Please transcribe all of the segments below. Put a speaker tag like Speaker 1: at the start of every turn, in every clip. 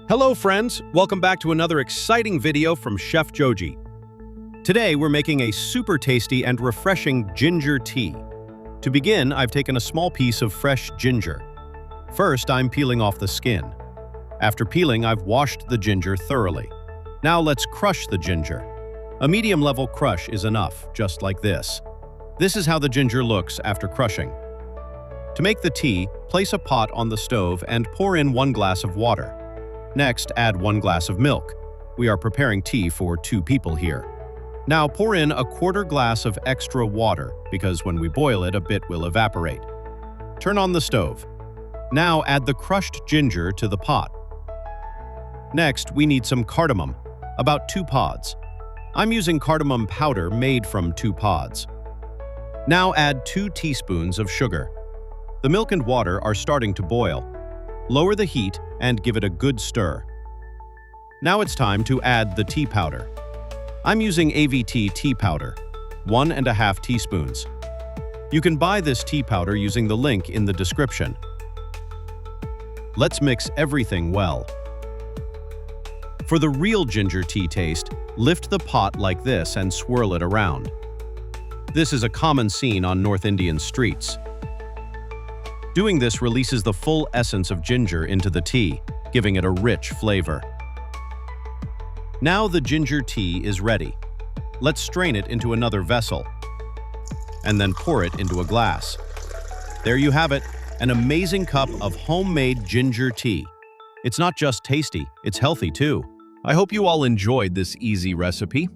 Speaker 1: Hello friends, welcome back to another exciting video from Chef Joji. Today we're making a super tasty and refreshing ginger tea. To begin, I've taken a small piece of fresh ginger. First, I'm peeling off the skin. After peeling, I've washed the ginger thoroughly. Now let's crush the ginger. A medium-level crush is enough, just like this. This is how the ginger looks after crushing. To make the tea, place a pot on the stove and pour in 1 glass of water. Next, add 1 glass of milk. We are preparing tea for 2 people here. Now pour in a 1/4 glass of extra water, because when we boil it, a bit will evaporate. Turn on the stove. Now add the crushed ginger to the pot. Next, we need some cardamom, about 2 pods. I'm using cardamom powder made from 2 pods. Now add 2 teaspoons of sugar. The milk and water are starting to boil. Lower the heat and give it a good stir. Now it's time to add the tea powder. I'm using AVT tea powder, 1½ teaspoons. You can buy this tea powder using the link in the description. Let's mix everything well. For the real ginger tea taste, lift the pot like this and swirl it around. This is a common scene on North Indian streets. Doing this releases the full essence of ginger into the tea, giving it a rich flavor. Now the ginger tea is ready. Let's strain it into another vessel, and then pour it into a glass. There you have it, an amazing cup of homemade ginger tea. It's not just tasty, it's healthy too. I hope you all enjoyed this easy recipe.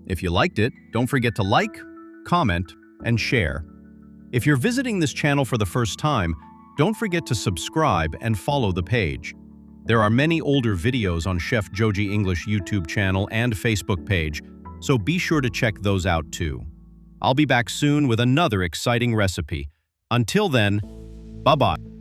Speaker 1: If you liked it, don't forget to like, comment, and share. If you're visiting this channel for the first time, don't forget to subscribe and follow the page. There are many older videos on Chef Joji English YouTube channel and Facebook page, so be sure to check those out too. I'll be back soon with another exciting recipe. Until then, bye-bye.